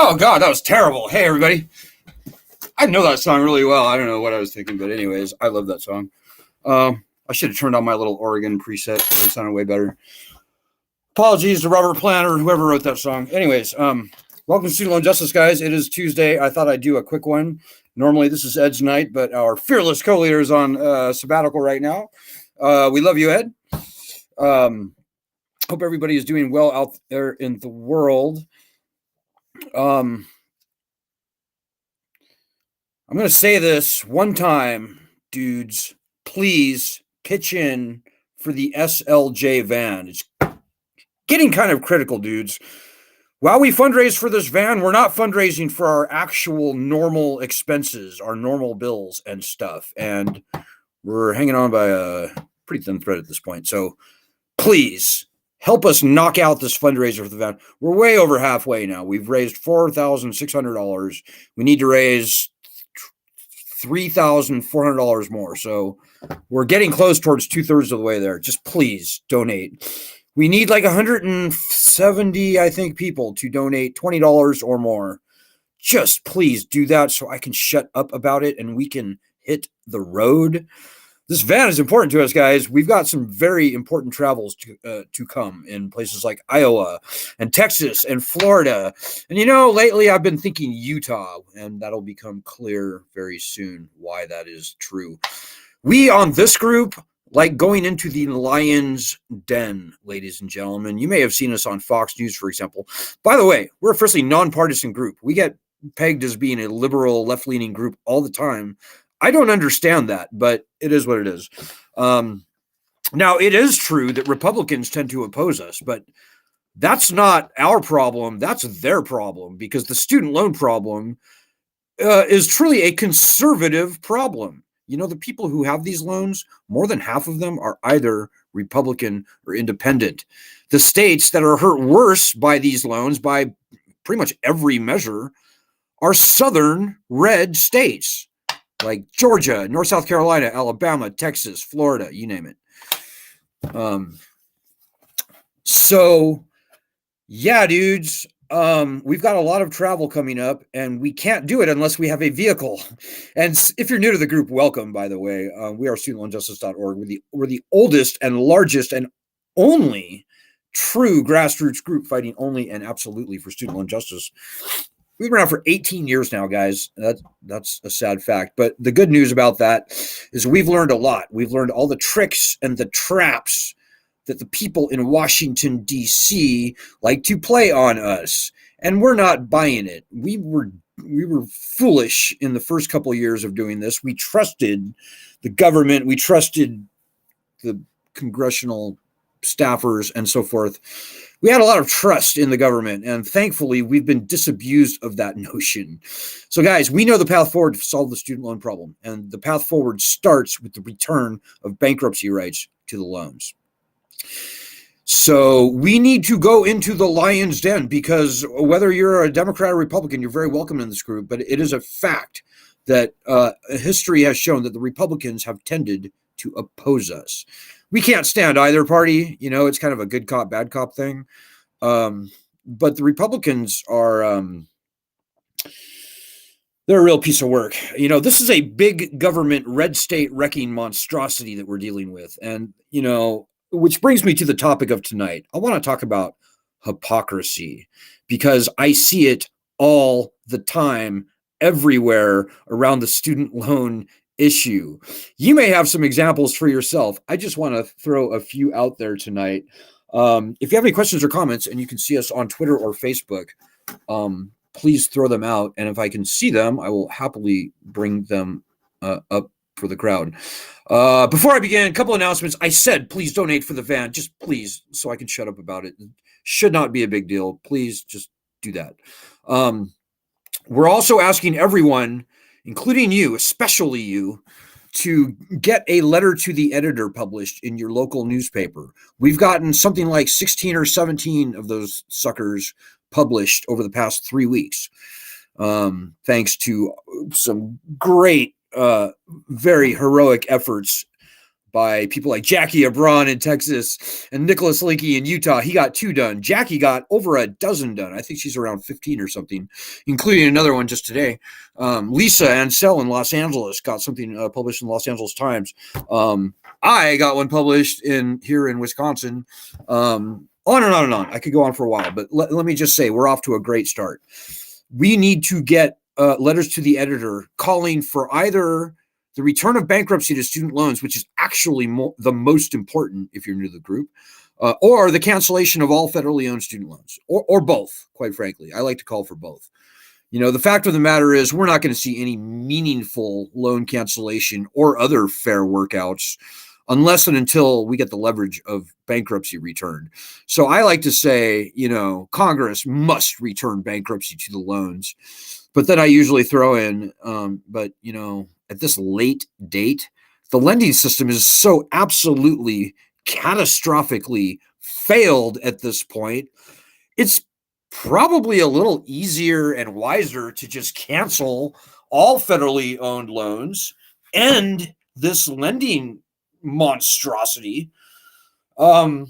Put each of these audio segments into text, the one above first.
Oh, God, that was terrible. Hey, everybody. I know that song really well. I don't know what I was thinking, but anyways, I love that song. I should have turned on my little Oregon preset. It sounded way better. Apologies to Robert Plant or whoever wrote that song. Anyways, welcome to Student Loan Justice, guys. It is Tuesday. I thought I'd do a quick one. Normally, this is Ed's night, but our fearless co-leader is on sabbatical right now. We love you, Ed. Hope everybody is doing well out there in the world. I'm going to say this one time, dudes. Please pitch in for the SLJ van. It's getting kind of critical, dudes. While we fundraise for this van, we're not fundraising for our actual normal expenses, our normal bills and stuff. And we're hanging on by a pretty thin thread at this point. So please help us knock out this fundraiser for the van. We're way over halfway now. We've raised $4,600. We need to raise $3,400 more. So we're getting close towards 2/3 of the way there. Just please donate. We need like 170, I think, people to donate $20 or more. Just please do that so I can shut up about it and we can hit the road. This van is important to us, guys. We've got some very important travels to come in places like Iowa and Texas and Florida. And, lately I've been thinking Utah, and that'll become clear very soon why that is true. We on this group like going into the lion's den, ladies and gentlemen. You may have seen us on Fox News, for example. By the way, we're a firstly nonpartisan group. We get pegged as being a liberal, left-leaning group all the time. I don't understand that, but it is what it is. Now, it is true that Republicans tend to oppose us, but that's not our problem. That's their problem, because the student loan problem is truly a conservative problem. The people who have these loans, more than half of them are either Republican or independent. The states that are hurt worse by these loans, by pretty much every measure, are southern red states. Like Georgia, North South Carolina, Alabama, Texas, Florida, you name it. So, yeah, dudes, we've got a lot of travel coming up, and we can't do it unless we have a vehicle. And if you're new to the group, welcome, by the way. We are studentloanjustice.org. We're the oldest and largest and only true grassroots group fighting only and absolutely for student loan justice. We've been around for 18 years now, guys. That's a sad fact. But the good news about that is we've learned a lot. We've learned all the tricks and the traps that the people in Washington, D.C. like to play on us. And we're not buying it. We were foolish in the first couple of years of doing this. We trusted the government. We trusted the congressional staffers and so forth. We had a lot of trust in the government, and thankfully, we've been disabused of that notion. So, guys, we know the path forward to solve the student loan problem, and the path forward starts with the return of bankruptcy rights to the loans. So we need to go into the lion's den, because whether you're a Democrat or Republican, you're very welcome in this group, but it is a fact that history has shown that the Republicans have tended to oppose us. We can't stand either party. It's kind of a good cop, bad cop thing. But the Republicans are, they're a real piece of work. This is a big government, red state wrecking monstrosity that we're dealing with. And, which brings me to the topic of tonight. I want to talk about hypocrisy, because I see it all the time, everywhere around the student loan issue. You may have some examples for yourself. I just want to throw a few out there tonight. If you have any questions or comments, and you can see us on Twitter or Facebook, please throw them out. And if I can see them, I will happily bring them up for the crowd. Before I begin, a couple announcements. I said, please donate for the van. Just please, so I can shut up about it. It should not be a big deal. Please just do that. We're also asking everyone, including you, especially you, to get a letter to the editor published in your local newspaper. We've gotten something like 16 or 17 of those suckers published over the past 3 weeks, thanks to some great, very heroic efforts by people like Jackie Abron in Texas and Nicholas Leakey in Utah. He got 2 done. Jackie got over a dozen done. I think she's around 15 or something, including another one just today. Lisa Ansel in Los Angeles got something published in the Los Angeles Times. I got one published here in Wisconsin. On and on and on. I could go on for a while, but let me just say we're off to a great start. We need to get letters to the editor calling for either the return of bankruptcy to student loans, which is actually the most important if you're new to the group, or the cancellation of all federally owned student loans, or both, quite frankly. I like to call for both. The fact of the matter is we're not going to see any meaningful loan cancellation or other fair workouts unless and until we get the leverage of bankruptcy returned. So I like to say, Congress must return bankruptcy to the loans. But then I usually throw in, at this late date, the lending system is so absolutely catastrophically failed at this point. It's probably a little easier and wiser to just cancel all federally owned loans, end this lending monstrosity, and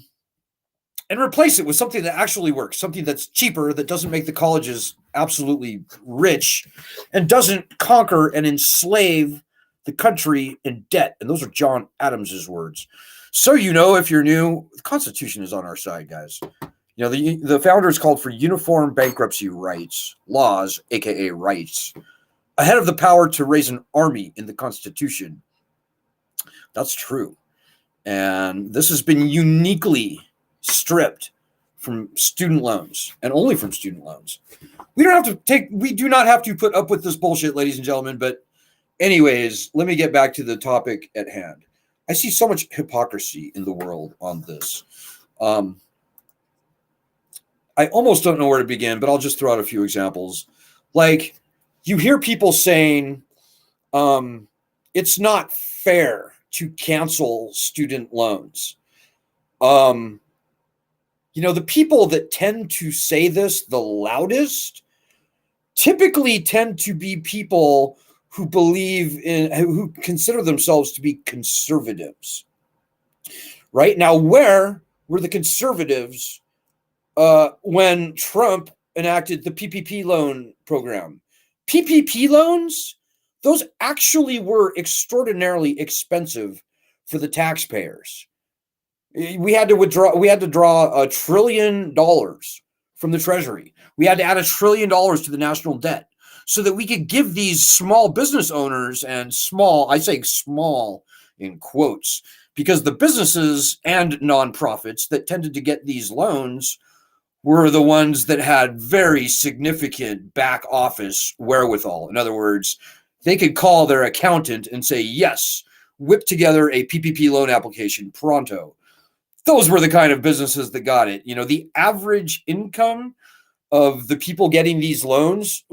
replace it with something that actually works, something that's cheaper, that doesn't make the colleges absolutely rich, and doesn't conquer and enslave the country in debt. And those are John Adams's words. So, if you're new, the Constitution is on our side, guys. The founders called for uniform bankruptcy rights, laws, aka rights, ahead of the power to raise an army in the Constitution. That's true. And this has been uniquely stripped from student loans, and only from student loans. We do not have to put up with this bullshit, ladies and gentlemen. But anyways, let me get back to the topic at hand. I see so much hypocrisy in the world on this. I almost don't know where to begin, but I'll just throw out a few examples. Like, you hear people saying, it's not fair to cancel student loans. The people that tend to say this the loudest typically tend to be people who who consider themselves to be conservatives. Right? Now, where were the conservatives when Trump enacted the PPP loan program? PPP loans, those actually were extraordinarily expensive for the taxpayers. We had to draw $1 trillion from the Treasury. We had to add $1 trillion to the national debt so that we could give these small business owners, and small, I say small in quotes, because the businesses and nonprofits that tended to get these loans were the ones that had very significant back office wherewithal. In other words, they could call their accountant and say, yes, whip together a PPP loan application pronto. Those were the kind of businesses that got it. The average income of the people getting these loans,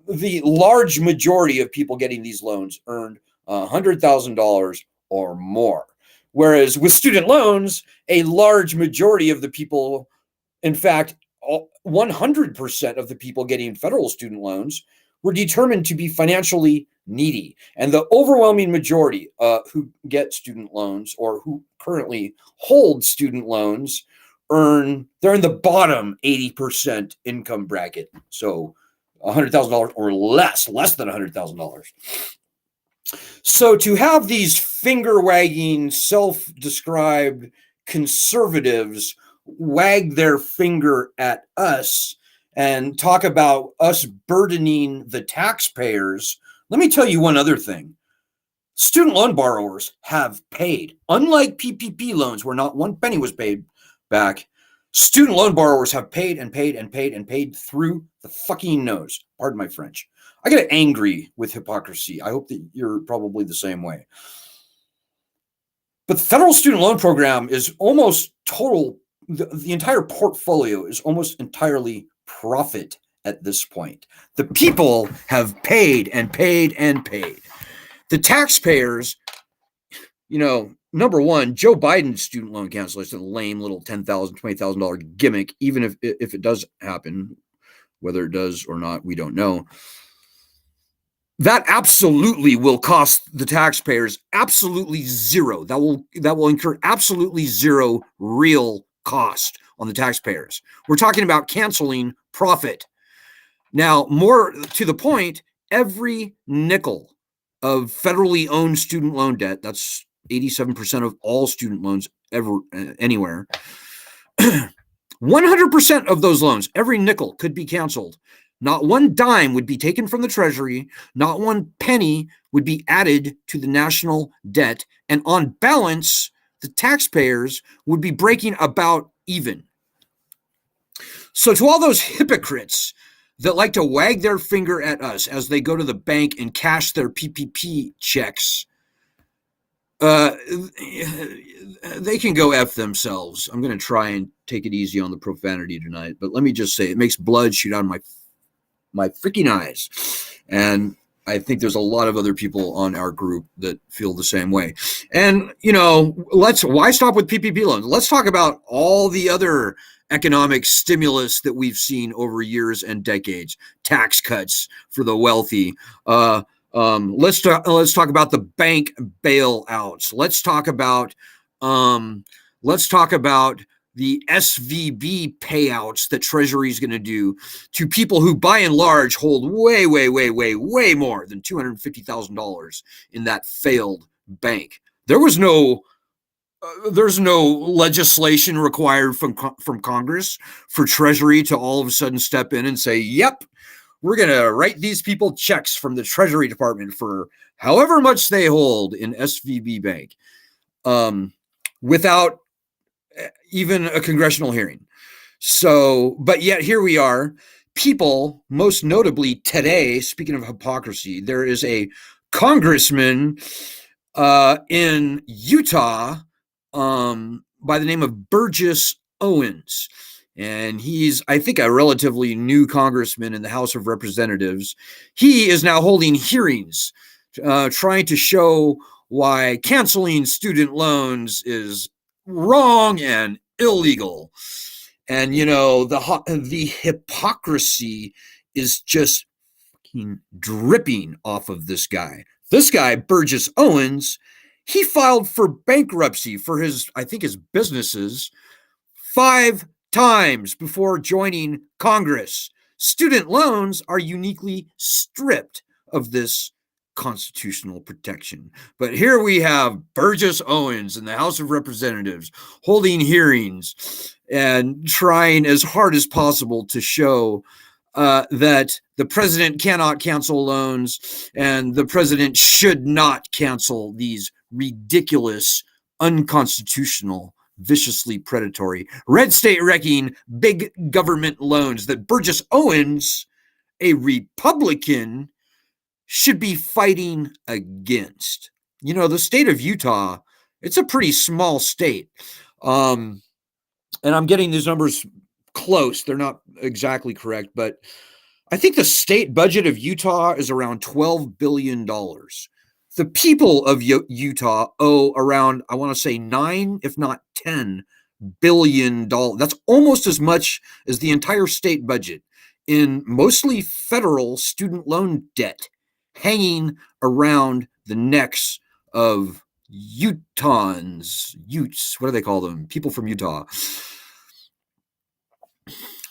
the large majority of people getting these loans earned $100,000 or more. Whereas with student loans, a large majority of the people, in fact, 100% of the people getting federal student loans were determined to be financially needy. And the overwhelming majority who get student loans, or who currently hold student loans, they're in the bottom 80% income bracket. So $100,000 or less than $100,000. So to have these finger-wagging, self-described conservatives wag their finger at us and talk about us burdening the taxpayers, let me tell you one other thing. Student loan borrowers have paid. Unlike PPP loans, where not one penny was paid back, student loan borrowers have paid and paid and paid and paid through the fucking nose. Pardon my French. I get angry with hypocrisy. I hope that you're probably the same way. But the federal student loan program is almost total. The entire portfolio is almost entirely profit at this point. The people have paid and paid and paid. The taxpayers, number one, Joe Biden's student loan cancellation, a lame little $10,000, $20,000 gimmick, even if it does happen, whether it does or not, we don't know. that absolutely will cost the taxpayers absolutely zero. That will incur absolutely zero real cost on the taxpayers. We're talking about canceling profit. Now, more to the point, every nickel of federally owned student loan debt, that's 87% of all student loans ever anywhere, 100% of those loans, every nickel could be canceled. Not one dime would be taken from the Treasury. Not one penny would be added to the national debt. And on balance, the taxpayers would be breaking about even. So, to all those hypocrites that like to wag their finger at us as they go to the bank and cash their PPP checks, they can go F themselves. I'm going to try and take it easy on the profanity tonight, but let me just say it makes blood shoot out of my freaking eyes. And I think there's a lot of other people on our group that feel the same way. And, why stop with PPP loans? Let's talk about all the other economic stimulus that we've seen over years and decades. Tax cuts for the wealthy. Let's talk about the bank bailouts. Let's talk about the SVB payouts that Treasury is going to do to people who, by and large, hold way, way, way, way, way more than $250,000 in that failed bank. There's no legislation required from Congress for Treasury to all of a sudden step in and say, "Yep, we're going to write these people checks from the Treasury Department for however much they hold in SVB Bank," without even a congressional hearing. So, but yet here we are. People, most notably today, speaking of hypocrisy, there is a congressman in Utah by the name of Burgess Owens. And he's, I think, a relatively new congressman in the House of Representatives. He is now holding hearings trying to show why canceling student loans is wrong and illegal. And, the hypocrisy is just fucking dripping off of this guy. This guy, Burgess Owens, he filed for bankruptcy for his businesses 5 times before joining Congress. Student loans are uniquely stripped of this constitutional protection. But here we have Burgess Owens in the House of Representatives holding hearings and trying as hard as possible to show that the president cannot cancel loans and the president should not cancel these ridiculous, unconstitutional, viciously predatory, red state wrecking, big government loans that Burgess Owens, a Republican, should be fighting against. The state of Utah, it's a pretty small state. And I'm getting these numbers close. They're not exactly correct, but I think the state budget of Utah is around $12 billion. The people of Utah owe around, I want to say 9, if not $10 billion. That's almost as much as the entire state budget in mostly federal student loan debt hanging around the necks of Utes, what do they call them? People from Utah.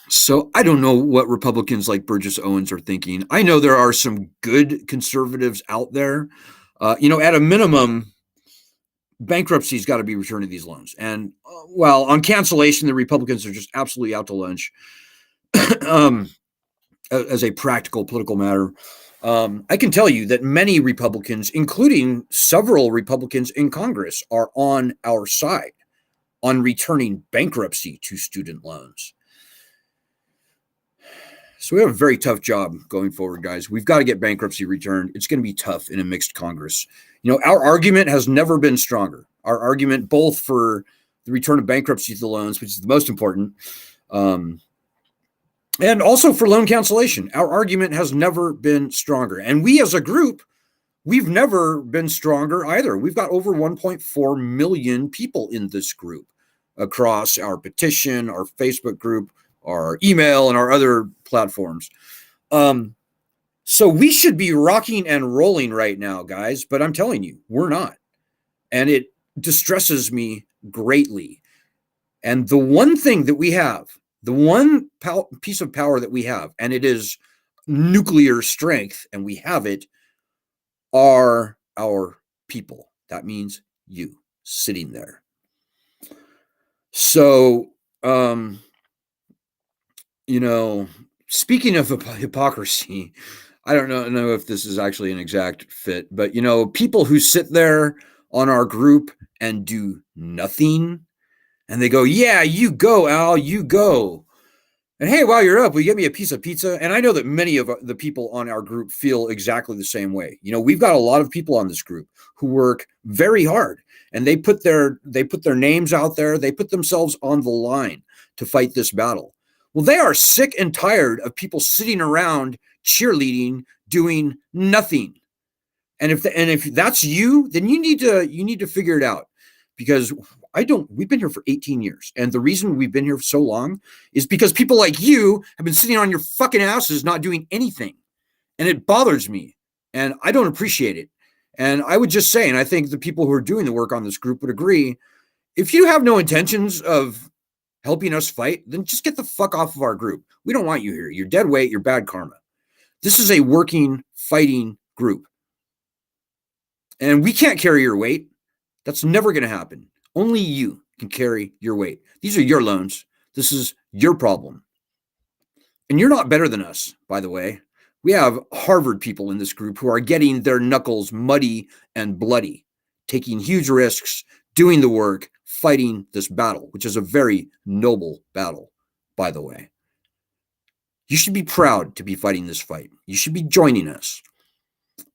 So I don't know what Republicans like Burgess Owens are thinking. I know there are some good conservatives out there. At a minimum, bankruptcy's got to be returned to these loans. And on cancellation, the Republicans are just absolutely out to lunch. As a practical political matter, I can tell you that many Republicans, including several Republicans in Congress, are on our side on returning bankruptcy to student loans. So we have a very tough job going forward, guys. We've got to get bankruptcy returned. It's going to be tough in a mixed Congress. Our argument has never been stronger. Our argument both for the return of bankruptcy to the loans, which is the most important, and also for loan cancellation. Our argument has never been stronger. And we as a group, we've never been stronger either. We've got over 1.4 million people in this group across our petition, our Facebook group, our email, and our other platforms. So we should be rocking and rolling right now, guys, but I'm telling you, we're not. And it distresses me greatly. And the one thing that we have, the one piece of power that we have, and it is nuclear strength, and we have it, are our people. That means you sitting there. So, you know, speaking of hypocrisy, I don't know if this is actually an exact fit, but people who sit there on our group and do nothing, and they go, "Yeah, you go, Al, you go." And hey, while you're up, will you get me a piece of pizza? And I know that many of the people on our group feel exactly the same way. We've got a lot of people on this group who work very hard, and they put their names out there. They put themselves on the line to fight this battle. Well, they are sick and tired of people sitting around cheerleading, doing nothing. And if that's you, then you need to figure it out, because we've been here for 18 years. And the reason we've been here for so long is because people like you have been sitting on your fucking asses, not doing anything. And it bothers me, and I don't appreciate it. And I would just say, and I think the people who are doing the work on this group would agree, if you have no intentions of helping us fight, then just get the fuck off of our group. We don't want you here. You're dead weight. You're bad karma. This is a working, fighting group. And we can't carry your weight. That's never going to happen. Only you can carry your weight. These are your loans. This is your problem. And you're not better than us, by the way. We have Harvard people in this group who are getting their knuckles muddy and bloody, taking huge risks, doing the work, fighting this battle, which is a very noble battle, by the way. You should be proud to be fighting this fight. You should be joining us,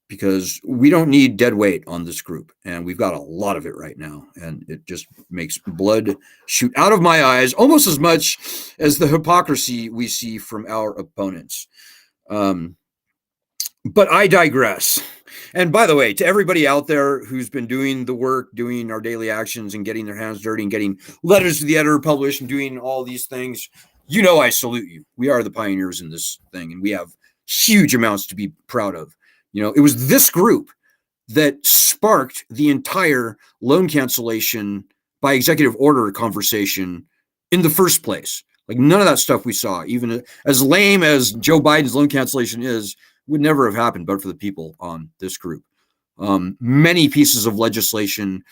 because we don't need dead weight on this group, and we've got a lot of it right now, and it just makes blood shoot out of my eyes almost as much as the hypocrisy we see from our opponents. But I digress. And by the way, to everybody out there who's been doing the work, doing our daily actions and getting their hands dirty and getting letters to the editor published and doing all these things, I salute you. We are the pioneers in this thing, and we have huge amounts to be proud of. It was this group that sparked the entire loan cancellation by executive order conversation in the first place. Like, none of that stuff we saw, even as lame as Joe Biden's loan cancellation is, would never have happened but for the people on this group. Many pieces of legislation,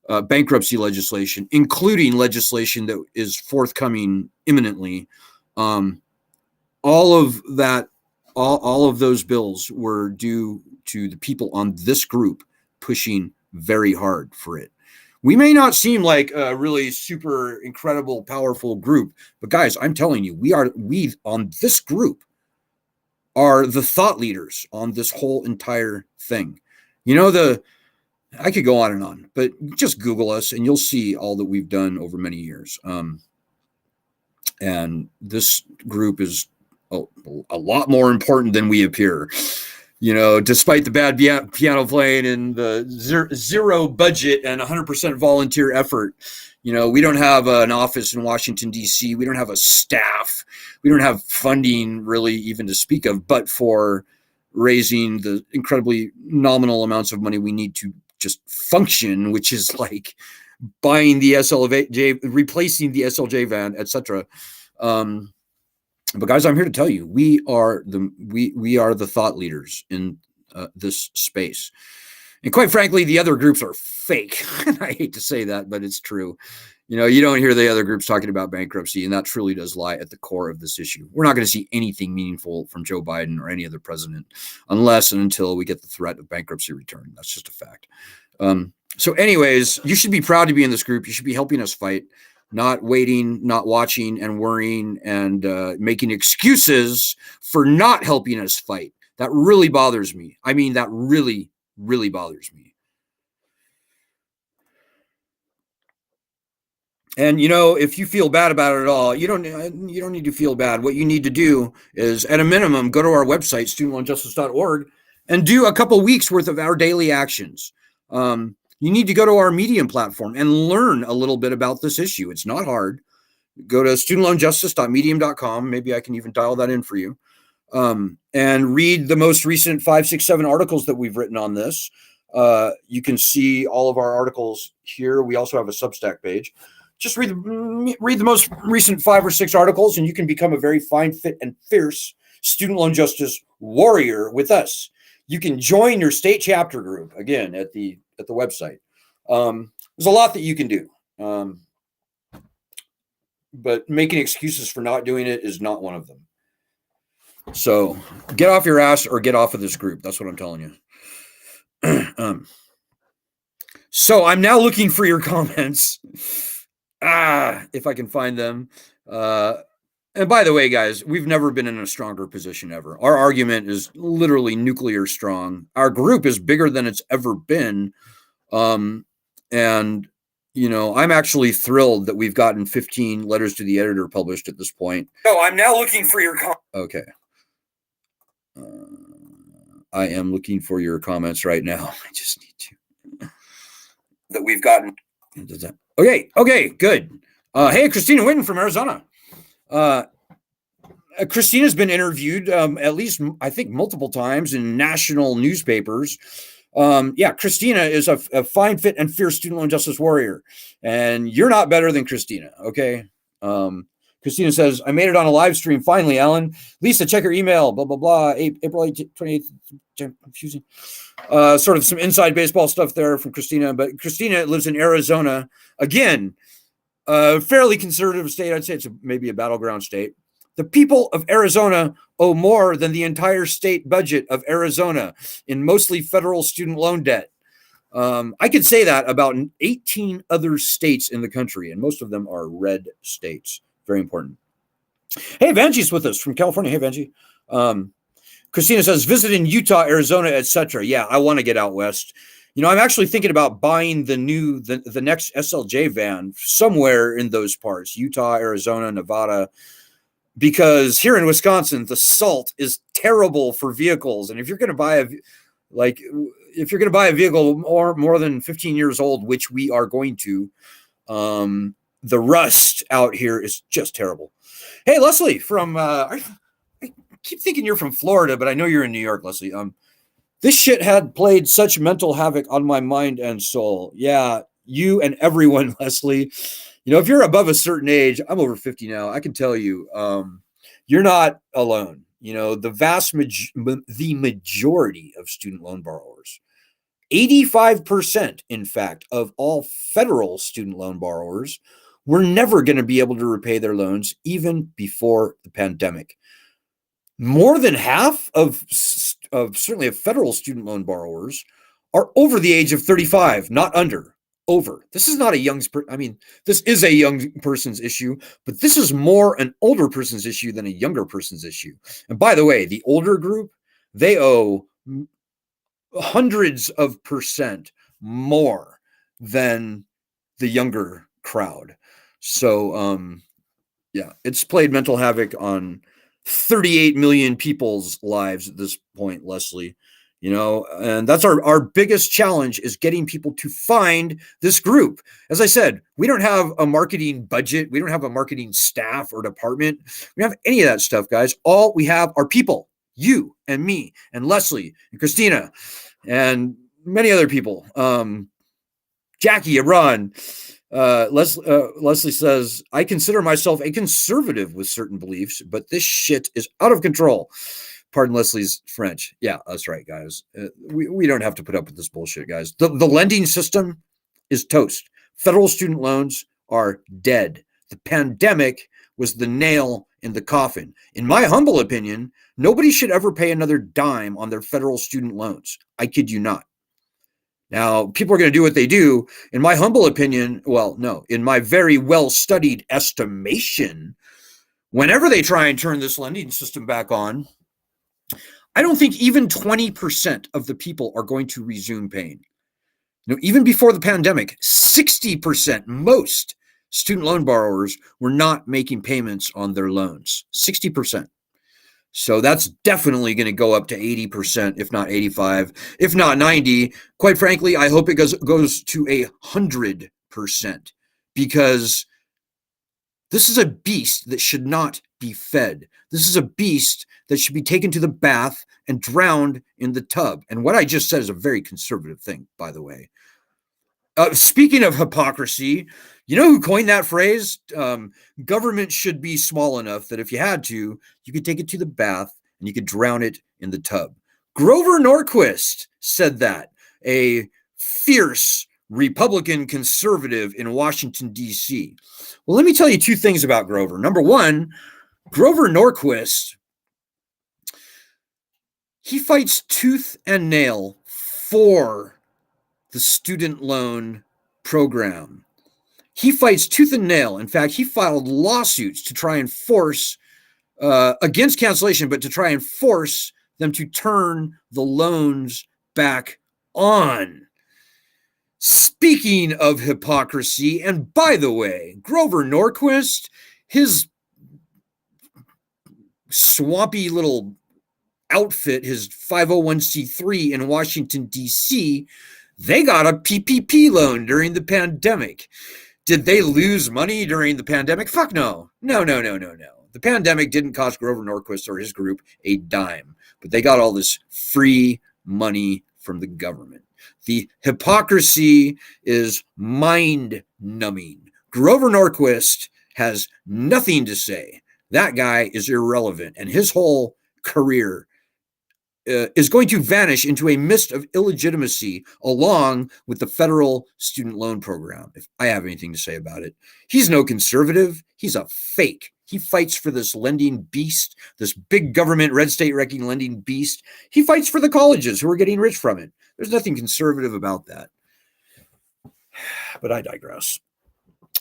bankruptcy legislation, including legislation that is forthcoming imminently, all of that, all of those bills were due to the people on this group pushing very hard for it. We may not seem like a really super incredible, powerful group, but guys, I'm telling you, we on this group are the thought leaders on this whole entire thing. I could go on and on, but just Google us and you'll see all that we've done over many years. And this group is a lot more important than we appear. Despite the bad piano playing and the zero budget and 100% volunteer effort, we don't have an office in Washington, D.C. We don't have a staff. We don't have funding really even to speak of, but for raising the incredibly nominal amounts of money we need to just function, which is like buying the SLJ, replacing the SLJ van, etc. But guys, I'm here to tell you, we are the thought leaders in this space. And quite frankly, the other groups are fake. I hate to say that, but it's true. You don't hear the other groups talking about bankruptcy, and that truly does lie at the core of this issue. We're not going to see anything meaningful from Joe Biden or any other president unless and until we get the threat of bankruptcy return. That's just a fact. So anyways, you should be proud to be in this group. You should be helping us fight, not waiting, not watching and worrying and making excuses for not helping us fight. That really bothers me. I mean, that really, really bothers me. And if you feel bad about it at all, you don't need to feel bad. What you need to do is, at a minimum, go to our website, studentloanjustice.org, and do a couple weeks worth of our daily actions. You need to go to our Medium platform and learn a little bit about this issue. It's not hard. Go to studentloanjustice.medium.com. Maybe I can even dial that in for you. and read the most recent 5, 6, 7 articles that we've written on this. You can see all of our articles here. We also have a Substack page. Just read the most recent 5 or 6 articles, and you can become a very fine, fit, and fierce student loan justice warrior with us. You can join your state chapter group again at the website. There's a lot that you can do, but making excuses for not doing it is not one of them. So get off your ass or get off of this group. That's what I'm telling you. So I'm now looking for your comments. If I can find them. And by the way, guys, we've never been in a stronger position ever. Our argument is literally nuclear strong. Our group is bigger than it's ever been. And, you know, I'm actually thrilled that we've gotten 15 letters to the editor published at this point. So I'm now looking for your comments. Okay. I am looking for your comments right now. I just need to. That we've gotten. Okay, good. Hey, Christina Winton from Arizona. Christina's been interviewed at least, I think, multiple times in national newspapers. Christina is a fine, fit, and fierce student loan justice warrior. And you're not better than Christina, okay? Christina says, I made it on a live stream finally, Alan. Lisa, check your email, blah, blah, blah. April 28th, confusing. Sort of some inside baseball stuff there from Christina. But Christina lives in Arizona. Again, a fairly conservative state. I'd say it's maybe a battleground state. The people of Arizona owe more than the entire state budget of Arizona in mostly federal student loan debt. I could say that about 18 other states in the country, and most of them are red states. Very important. Hey, Vanjie's with us from California. Hey, Vanjie. Christina says, visit in Utah, Arizona, etc. Yeah, I want to get out west. You know, I'm actually thinking about buying the next SLJ van somewhere in those parts, Utah, Arizona, Nevada, because here in Wisconsin, the salt is terrible for vehicles. And if you're going to buy a vehicle more than 15 years old, which we are going to, the rust out here is just terrible. Hey, Leslie from, I keep thinking you're from Florida, but I know you're in New York, Leslie. This shit had played such mental havoc on my mind and soul. Yeah, you and everyone, Leslie. You know, if you're above a certain age, I'm over 50 now, I can tell you, you're not alone. You know, the majority of student loan borrowers, 85%, in fact, of all federal student loan borrowers were never going to be able to repay their loans even before the pandemic. More than half of certainly of federal student loan borrowers are over the age of 35, not under. Over. This is not a this is a young person's issue, but this is more an older person's issue than a younger person's issue. And by the way, the older group, they owe hundreds of percent more than the younger crowd. So, it's played mental havoc on 38 million people's lives at this point, Leslie. You know, and that's our biggest challenge is getting people to find this group. As I said, we don't have a marketing budget. We don't have a marketing staff or department. We don't have any of that stuff, guys. All we have are people, you and me and Leslie and Christina and many other people. Jackie, Iran. Leslie says, I consider myself a conservative with certain beliefs, but this shit is out of control. Pardon Leslie's French. Yeah, that's right, guys. We don't have to put up with this bullshit, guys. The lending system is toast. Federal student loans are dead. The pandemic was the nail in the coffin. In my humble opinion, nobody should ever pay another dime on their federal student loans. I kid you not. Now, people are going to do what they do. In my humble opinion, in my very well-studied estimation, whenever they try and turn this lending system back on, I don't think even 20% of the people are going to resume paying. You know, even before the pandemic, 60%, most student loan borrowers were not making payments on their loans. 60%. So that's definitely going to go up to 80%, if not 85, if not 90. Quite frankly, I hope it goes to 100%, because This is a beast that should not be fed. This is a beast that should be taken to the bath and drowned in the tub. And what I just said is a very conservative thing, by the way. Speaking of hypocrisy, you know who coined that phrase? Government should be small enough that if you had to, you could take it to the bath and you could drown it in the tub. Grover Norquist said that, a fierce Republican conservative in Washington, D.C. Well, let me tell you two things about Grover. Number one, Grover Norquist, he fights tooth and nail for the student loan program. He fights tooth and nail. In fact, he filed lawsuits to try and force, against cancellation, but to try and force them to turn the loans back on. Speaking of hypocrisy, and by the way, Grover Norquist, his swampy little outfit, his 501c3 in Washington, D.C., they got a PPP loan during the pandemic. Did they lose money during the pandemic? Fuck no. No. The pandemic didn't cost Grover Norquist or his group a dime, but they got all this free money from the government. The hypocrisy is mind-numbing. Grover Norquist has nothing to say. That guy is irrelevant, and his whole career is going to vanish into a mist of illegitimacy along with the federal student loan program, if I have anything to say about it. He's no conservative. He's a fake. He fights for this lending beast, this big government, red state wrecking lending beast. He fights for the colleges who are getting rich from it. There's nothing conservative about that. But I digress.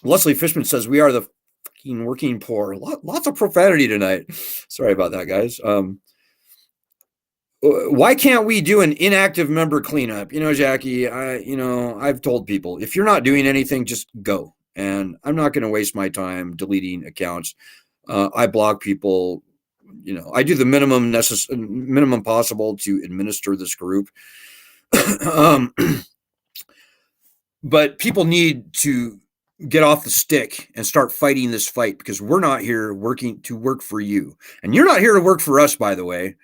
Leslie Fishman says, we are the fucking working poor. Lots of profanity tonight. Sorry about that, guys. Why can't we do an inactive member cleanup? You know, Jackie, I've told people, if you're not doing anything, just go. And I'm not going to waste my time deleting accounts. I block people. I do the minimum possible to administer this group. But people need to get off the stick and start fighting this fight, because we're not here working to work for you. And you're not here to work for us, by the way.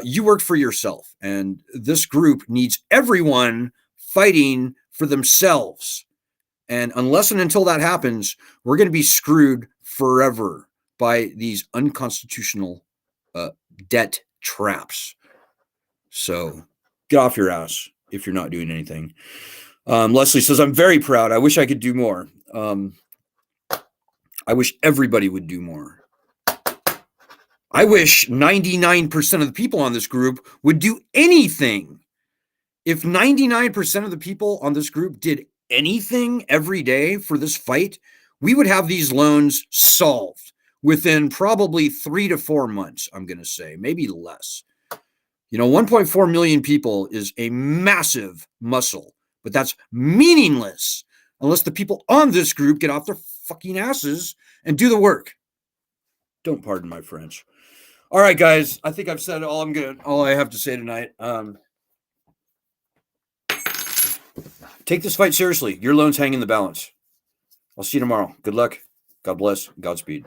You work for yourself, and this group needs everyone fighting for themselves. And unless and until that happens, we're going to be screwed forever by these unconstitutional debt traps. So get off your ass if you're not doing anything. Leslie says, I'm very proud. I wish I could do more. I wish everybody would do more. I wish 99% of the people on this group would do anything. If 99% of the people on this group did anything every day for this fight, we would have these loans solved within probably 3 to 4 months, I'm going to say, maybe less. 1.4 million people is a massive muscle, but that's meaningless unless the people on this group get off their fucking asses and do the work. Don't pardon my French. All right, guys, I think I've said all I have to say tonight. Take this fight seriously. Your loans hang in the balance. I'll see you tomorrow. Good luck. God bless. Godspeed.